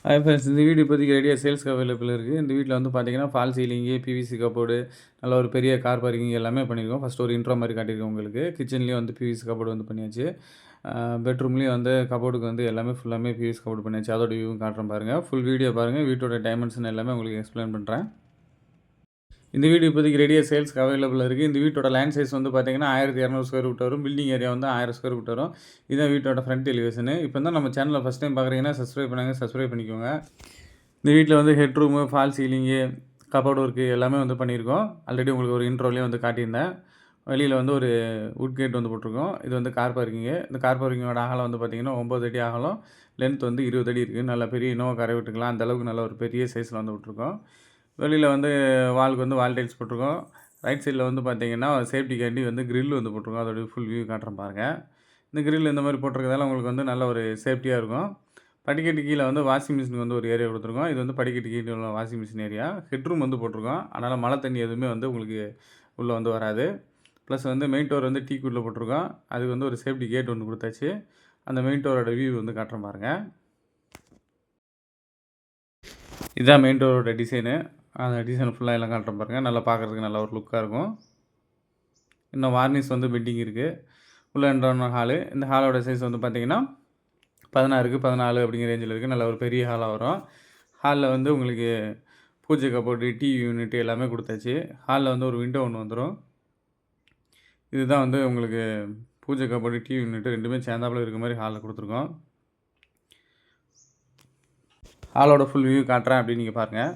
Hi friends, இந்த வீடு இப்போதைக்கு ரெடியாக சேல்ஸ்க்கு அவைலபிள் இருக்குது. இந்த வீட்டில் வந்து பார்த்தீங்கன்னா, ஃபால் சீலிங்கு, பிவிசி கப்போர்டு, நல்ல ஒரு பெரிய கார் பார்க்கிங் எல்லாமே பண்ணியிருக்கோம். ஃபஸ்ட்டு ஒரு இன்ட்ரோ மாதிரி காட்டியிருக்கோம் உங்களுக்கு. கிச்சன்லேயும் வந்து பிவிசி கப்போர்டு வந்து பண்ணியாச்சு. பெட்ரூம்லேயும் வந்து கப்போர்டுக்கு வந்து எல்லாமே ஃபுல்லாமே பிவிசி கப்போர்டு பண்ணியாச்சு. அதோட வியூவும் காட்டுறேன் பாருங்கள். ஃபுல் வீடியோ பாருங்கள். வீட்டோட டைமென்ஷன் எல்லாமே உங்களுக்கு எக்ஸ்பிளைன் பண்ணுறேன். இந்த வீடு இப்போதைக்கு ரெடியாக சேல்ஸ்க்கு அவைலபிள் இருக்குது. இந்த வீட்டோட லேண்ட் சைஸ் வந்து பார்த்தீங்கன்னா 1200 ஸ்கொயர் ஃபீட் வரும். பில்டிங் ஏரியா வந்து 1000 ஸ்கொயர் ஃபீட் வரும். இதுதான் வீட்டோட ஃப்ரண்ட் எலிவேஷனு. இப்போ தான் நம்ம சேனலில் ஃபஸ்ட் டைம் பார்க்குறீங்கன்னா சப்ஸ்கிரைப் பண்ணிக்கோங்க. இந்த வீட்டில் வந்து head room, fall ceiling, cupboard work எல்லாமே வந்து பண்ணியிருக்கோம். ஆல்ரெடி உங்களுக்கு ஒரு இன்ட்ரோலேயே வந்து காட்டியிருந்தேன். வெளியில் வந்து ஒரு வுட் கேட் வந்து போட்டிருக்கோம். இது வந்து கார் பார்க்கிங்கு. இந்த கார் பார்க்கிங்கோட அகலம் வந்து பார்த்திங்கன்னா 9 அடி அகலம், லென்த் வந்து 20 அடி இருக்குது. நல்ல பெரிய இனோவா காரை விட்டுக்கலாம். அந்தளவுக்கு நல்ல ஒரு பெரிய சைஸில் வந்து விட்ருக்கோம். வெளியில் வந்து வாலுக்கு வந்து வால் டைல்ஸ் போட்டிருக்கோம். ரைட் சைடில் வந்து பார்த்தீங்கன்னா சேஃப்டிக்காண்டி வந்து கிரில் வந்து போட்டிருக்கோம். அதோடய ஃபுல் வியூ காட்டுறேன் பாருங்கள். இந்த கிரில் இந்த மாதிரி போட்டிருக்கிறதால உங்களுக்கு வந்து நல்ல ஒரு சேஃப்டியாக இருக்கும். படிக்கட்டு கீழே வந்து வாஷிங் மிஷின் வந்து ஒரு ஏரியா கொடுத்துருக்கோம். இது வந்து படிக்கட்டு கீழே உள்ள வாஷிங் மிஷின் ஏரியா. ஹெட்ரூம் வந்து போட்டிருக்கோம். அதனால் மழை தண்ணி எதுவுமே வந்து உங்களுக்கு உள்ளே வந்து வராது. ப்ளஸ் வந்து மெயின் டோர் வந்து டீக்குள்ளே போட்டிருக்கோம். அதுக்கு வந்து ஒரு சேஃப்டி கேட் ஒன்று கொடுத்தாச்சு. அந்த மெயின் டோரோட வியூ வந்து காட்டுறேன் பாருங்கள். இதுதான் மெயின் டோரோட டிசைனு. அந்த டிசைன் ஃபுல்லாக எல்லாம் காட்டுறேன் பாருங்கள். நல்லா பார்க்குறதுக்கு நல்ல ஒரு லுக்காக இருக்கும். இன்னும் வார்னிஷ் வந்து பெண்டிங் இருக்குது. உள்ள என்ட்ரான ஹாலு. இந்த ஹாலோட சைஸ் வந்து பார்த்திங்கன்னா 16க்கு 14 அப்படிங்கிற ரேஞ்சில் இருக்குது. நல்ல ஒரு பெரிய ஹாலாக வரும். ஹாலில் வந்து உங்களுக்கு பூஜை கப்போர்டு, டிவி யூனிட் எல்லாமே கொடுத்தாச்சு. ஹாலில் வந்து ஒரு விண்டோ ஒன்று வந்துடும். இதுதான் வந்து உங்களுக்கு பூஜை கப்போர்டு, டிவி யூனிட் ரெண்டுமே சேர்ந்தாப்பில் இருக்க மாதிரி ஹாலில் கொடுத்துருக்கோம். ஹாலோட ஃபுல் வியூ காட்டுறேன் அப்படின்னு நீங்கள் பாருங்கள்.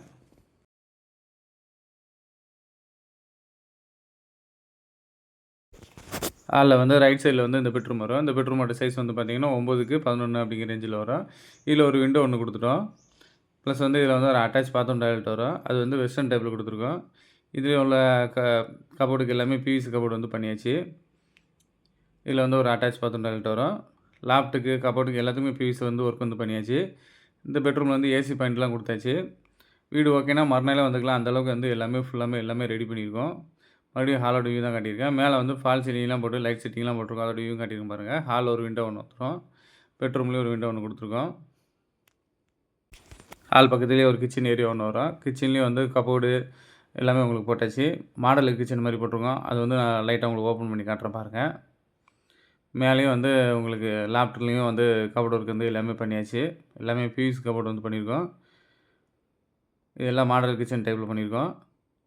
ஹாலில் வந்து ரைட் சைடில் வந்து இந்த பெட்ரூம் வரும். இந்த பெட்ரூமோட சைஸ் வந்து பார்த்திங்கன்னா 9க்கு 11 அப்படிங்கிற ரேஞ்சில் வரும். இதில் ஒரு விண்டோ ஒன்று கொடுத்துட்டோம். ப்ளஸ் வந்து இதில் வந்து ஒரு அட்டாச் பாத்ரூம் டாய்லெட் வரும். அது வந்து வெஸ்டர்ன் டைப்பில் கொடுத்துருக்கோம். இதில் உள்ள கபோர்டுக்கு எல்லாமே பிவிசி கபோர்டு வந்து பண்ணியாச்சு. இதில் வந்து ஒரு அட்டாச் பாத்ரூம் டாய்லெட் வரும். லாப்ட்டுக்கு கபோர்டுக்கு எல்லாத்துக்குமே பிவிசி வந்து ஒர்க் வந்து பண்ணியாச்சு. இந்த பெட்ரூமில் வந்து ஏசி பாயிண்ட்லாம் கொடுத்தாச்சு. வீடு ஓகேனா மறுநாளே வந்துக்கலாம். அந்தளவுக்கு வந்து எல்லாமே ரெடி பண்ணியிருக்கோம். மறுபடியும் ஹாலோட வியூ தான் காட்டியிருக்கேன். மேலே வந்து ஃபால் சீலிங்லாம் போட்டு லைட் செட்டிங்லாம் போட்டிருக்கோம். அதோட வியூ காட்டியிருக்கோம் பாருங்கள். ஹாலில் ஒரு விண்டோ ஒன்று வந்துடும். பெட்ரூம்லேயும் ஒரு விண்டோ ஒன்று கொடுத்துருக்கோம். ஹால் பக்கத்துலேயே ஒரு கிச்சன் ஏரியா ஒன்று வரும். கிச்சன்லேயும் வந்து கபோர்டு எல்லாமே உங்களுக்கு போட்டாச்சு. மாடல் கிச்சன் மாதிரி போட்டிருக்கோம். அது வந்து நான் லைட்டாக உங்களுக்கு ஓப்பன் பண்ணி காட்டுறேன் பாருங்கள். மேலேயும் வந்து உங்களுக்கு லேப்டாப்லேயும் வந்து கபோர்டு ஒர்க் வந்து எல்லாமே பண்ணியாச்சு. எல்லாமே பிவிசி கபோர்டு வந்து பண்ணியிருக்கோம். இதெல்லாம் மாடல் கிச்சன் டைப்பில் பண்ணியிருக்கோம்.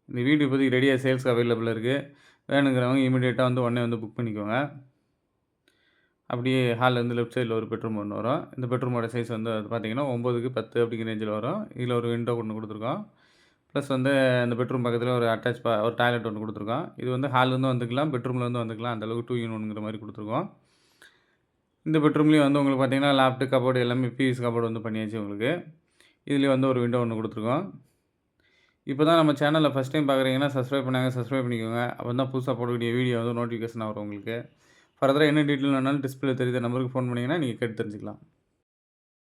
இந்த வீடு இப்போதைக்கு ரெடியாக சேல்ஸ்க்கு அவைலபிள் இருக்குது. வேணுங்கிறவங்க இமீடியட்டாக வந்து உடனே வந்து புக் பண்ணிக்கோங்க. அப்படியே ஹாலில் வந்து லெஃப்ட் சைடில் ஒரு பெட்ரூம் ஒன்று வரும். இந்த பெட்ரூமோட சைஸ் வந்து அது பார்த்திங்கன்னா 9க்கு 10 அப்படிங்கிற ரேஞ்சில் வரும். இதில் ஒரு விண்டோ ஒன்று கொடுத்துருக்கோம். ப்ளஸ் வந்து அந்த பெட்ரூம் பக்கத்தில் ஒரு ஒரு டாய்லெட் ஒன்று கொடுத்துருக்கோம். இது வந்து ஹால்லேருந்து வந்துக்கலாம், பெட்ரூம்லேருந்து வந்துக்கலாம். அந்தளவுக்கு 2 in 1ங்கிற மாதிரி கொடுத்துருக்கோம். இந்த பெட்ரூம்லேயும் வந்து உங்களுக்கு பார்த்திங்கன்னா லேப்டாப் கபோர்டு எல்லாமே பிவிசி கபோர்டு வந்து பண்ணியாச்சு உங்களுக்கு. இதுலேயும் வந்து ஒரு விண்டோ ஒன்று கொடுத்துருக்கோம். இப்போ தான் நம்ம சேனலில் ஃபஸ்ட் டைம் பார்க்குறீங்கன்னா சப்ஸ்கிரைப் பண்ணிக்கோங்க. அப்போ தான் புதுசாக போடக்கூடிய வீடியோ வந்து நோட்டிஃபிகேஷன் வரும் உங்களுக்கு. ஃபர்தராக என்ன டீட்டெயில் வேணாலும் டிஸ்பிளே தெரியுற நம்பருக்கு ஃபோன் பண்ணிங்கன்னா நீங்கள் கேட்டு தெரிஞ்சுக்கலாம்.